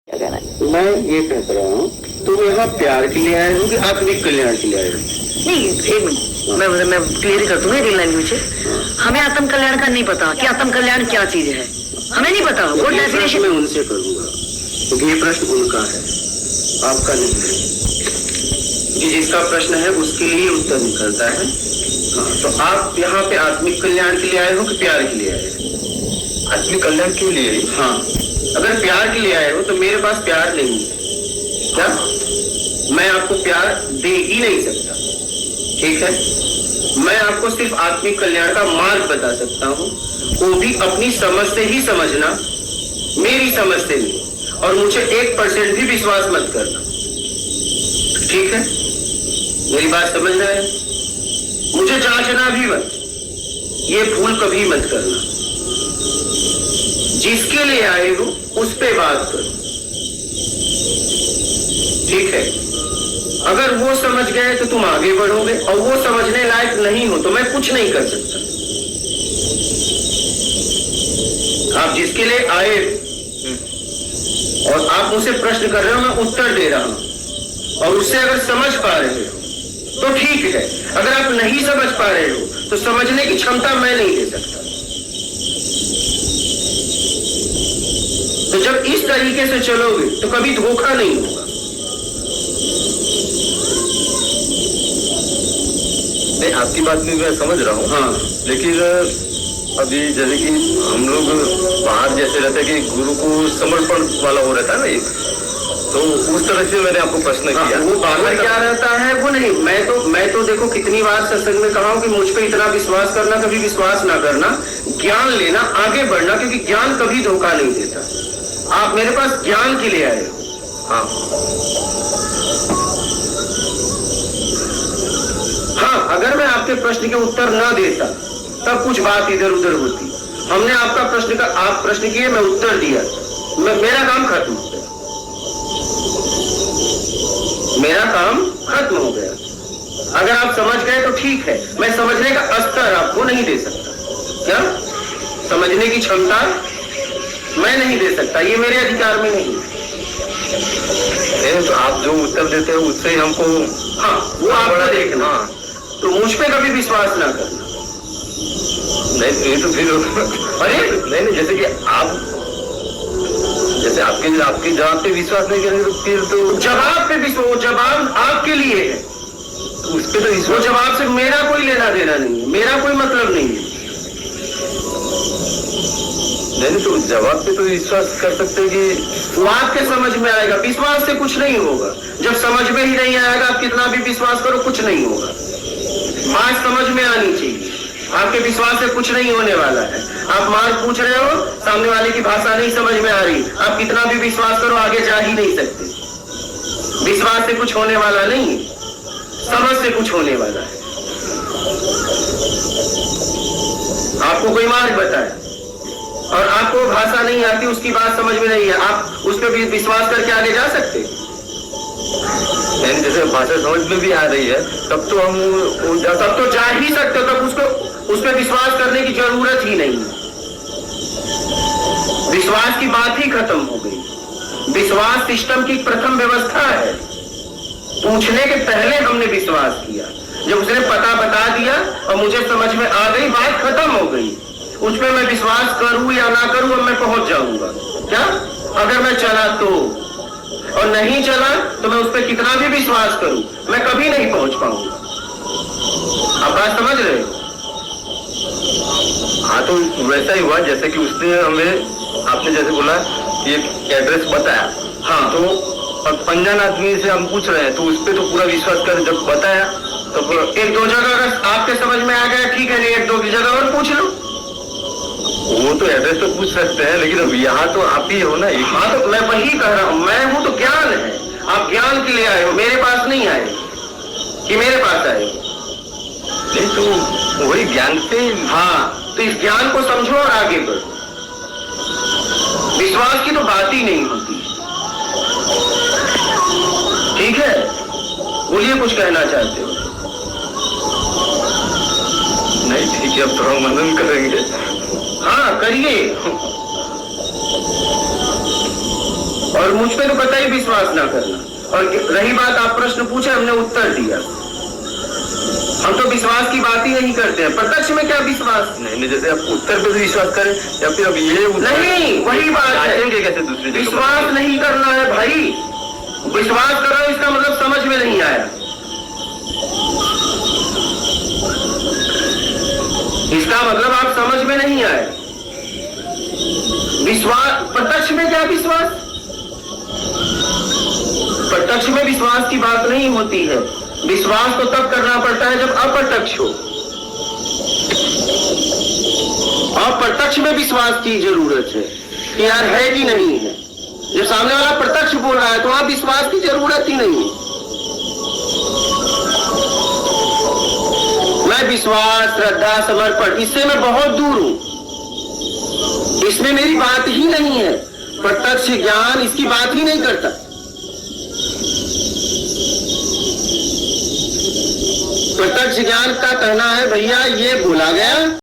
क्या कहना है? मैं ये कह रहा हूँ तुम यहाँ प्यार के लिए आए हो कि आत्मिक कल्याण के लिए आए हो? नहीं, एक मिनट, मैं क्लियर कर दूंगा एक लाइन मुझे। हमें आत्म कल्याण का नहीं पता कि आत्म कल्याण क्या चीज है, हमें नहीं पता वो डेफिनेशन। मैं उनसे करूंगा क्योंकि ये प्रश्न उनका है, आपका नहीं है। कि जिसका प्रश्न है उसके लिए उत्तर निकलता है। हाँ, तो आप यहाँ पे आत्मिक कल्याण के लिए आए हो कि प्यार के लिए आए हो? आत्मिक कल्याण के लिए। हाँ, अगर प्यार के लिए आए हो तो मेरे पास प्यार नहीं है। क्या मैं आपको प्यार दे ही नहीं सकता? ठीक है, मैं आपको सिर्फ आत्मिक कल्याण का मार्ग बता सकता हूँ, वो भी अपनी समझ से ही समझना, मेरी समझ से नहीं। और मुझे 1% भी विश्वास मत करना, ठीक है? मेरी बात समझ रहे हैं? मुझे जांचना भी मत, ये भूल कभी मत करना। जिसके लिए आए हो उस पे बात करो, ठीक है? अगर वो समझ गए तो तुम आगे बढ़ोगे, और वो समझने लायक नहीं हो तो मैं कुछ नहीं कर सकता। आप जिसके लिए आए और आप मुझसे प्रश्न कर रहे हो, मैं उत्तर दे रहा हूं, और उससे अगर समझ पा रहे हो तो ठीक है। अगर आप नहीं समझ पा रहे हो तो समझने की क्षमता मैं नहीं दे सकता। तो जब इस तरीके से चलोगे तो कभी धोखा नहीं होगा। नहीं, आपकी बात भी मैं समझ रहा हूँ। हाँ, लेकिन अभी जैसे कि हम लोग बाहर जैसे रहते हैं कि गुरु को समर्पण वाला हो रहता है ना, एक तो उस तरह से मैंने आपको प्रश्न किया। वो बाहर क्या रहता है वो नहीं। मैं तो देखो कितनी बार सत्संग में कहा हूं कि मुझ पर इतना विश्वास करना, कभी विश्वास ना करना, ज्ञान लेना, आगे बढ़ना, क्योंकि ज्ञान कभी धोखा नहीं देता। आप मेरे पास ज्ञान के लिए आए हो। हाँ हाँ, अगर मैं आपके प्रश्न के उत्तर ना देता तब कुछ बात इधर उधर होती। हमने आपका प्रश्न का, आप प्रश्न किए, मैं उत्तर दिया, मेरा काम खत्म हो गया। मेरा काम खत्म हो गया। अगर आप समझ गए तो ठीक है, मैं समझने का स्तर आपको नहीं दे सकता। क्या समझने की क्षमता मैं नहीं दे सकता, ये मेरे अधिकार में नहीं है। तो आप जो उत्तर देते हैं उससे ही हमको, हाँ, वो आपको देखना। तो मुझ पे कभी विश्वास ना करना। नहीं, ये तो फिर अरे नहीं, जैसे कि आप जैसे आपके जवाब पे विश्वास नहीं करेंगे तो फिर तो जवाब पे विश्वास, वो जवाब आपके लिए है, तो उस पे तो वो जवाब से मेरा कोई लेना देना नहीं है, मेरा कोई मतलब नहीं है। नहीं, तो जवाब पे तो विश्वास कर सकते हैं कि वो आपके समझ में आएगा। विश्वास से कुछ नहीं होगा। जब समझ में ही नहीं आएगा, आप कितना भी विश्वास करो कुछ नहीं होगा। बात समझ में आनी चाहिए। आपके विश्वास से कुछ नहीं होने वाला है। आप मार्ग पूछ रहे हो, सामने वाले की भाषा नहीं समझ में आ रही, आप कितना भी विश्वास करो आगे जा ही नहीं सकते। विश्वास से कुछ होने वाला नहीं है, समझ से कुछ होने वाला है। आपको कोई मार्ग बताए और आपको भाषा नहीं आती, उसकी बात समझ में नहीं है, आप उस पर भी विश्वास करके आगे जा सकते? जैसे भाषा समझ में भी आ रही है तब तो हम तब तो जा ही सकते हो, तब उसको उस पर विश्वास करने की जरूरत ही नहीं। विश्वास की बात ही खत्म हो गई। विश्वास सिस्टम की प्रथम व्यवस्था है। पूछने के पहले हमने विश्वास किया, जब उसने पता बता दिया और मुझे समझ में आ गई, बात खत्म हो गई। उस पर मैं विश्वास करूं या ना करूं, अब मैं पहुंच जाऊंगा। क्या अगर मैं चला तो, और नहीं चला तो मैं उस पर कितना भी विश्वास करूं, मैं कभी नहीं पहुंच पाऊंगा। आप बात समझ रहे हो? हाँ, तो वैसा ही हुआ जैसे कि उसने हमें, आपने जैसे बोला एक एड्रेस बताया। हाँ, तो और अनजान आदमी से हम पूछ रहे हैं तो उस पर तो पूरा विश्वास कर, जब बताया तो एक दो जगह अगर आपके समझ में आ गया ठीक है, नहीं एक दो की जगह और पूछ लो। वो तो एड्रेस तो पूछ सकते हैं, लेकिन अब यहाँ तो आप ही हो ना। हाँ, तो मैं वही कह रहा हूँ, मैं हूँ तो ज्ञान है। आप ज्ञान के लिए आए हो, मेरे पास नहीं आए कि मेरे पास आए हो। नहीं, तो वही ज्ञान से। हाँ, तो इस ज्ञान को समझो और आगे बढ़ो। विश्वास की तो बात ही नहीं होती। ठीक है, बोलिए, कुछ कहना चाहते हो? नहीं, ठीक है, अब थोड़ा मनन करेंगे। हाँ, करिए। और मुझ पे तो कतई विश्वास ना करना। और रही बात, आप प्रश्न पूछे, हमने उत्तर दिया। हम तो विश्वास की बात ही नहीं करते हैं, प्रत्यक्ष में क्या विश्वास? नहीं, जैसे आप उत्तर पे भी विश्वास करें या फिर अब ये नहीं, वही बात है। जाएंगे कैसे दूसरी जगह? विश्वास नहीं करना है भाई, विश्वास करो इसका मतलब समझ में नहीं आया। इसका मतलब आप समझ में नहीं आए। विश्वास, प्रत्यक्ष में क्या विश्वास? प्रत्यक्ष में विश्वास की बात नहीं होती है। विश्वास तो तब करना पड़ता है जब अप्रत्यक्ष हो। अप्रत्यक्ष में विश्वास की जरूरत है कि यार है कि नहीं है। जब सामने वाला प्रत्यक्ष बोल रहा है तो वहां विश्वास की जरूरत ही नहीं है। मैं विश्वास, श्रद्धा, समर्पण, इससे मैं बहुत दूर हूं। इसमें मेरी बात ही नहीं है। प्रत्यक्ष ज्ञान इसकी बात ही नहीं करता। प्रत्यक्ष ज्ञान का कहना है भैया ये बोला गया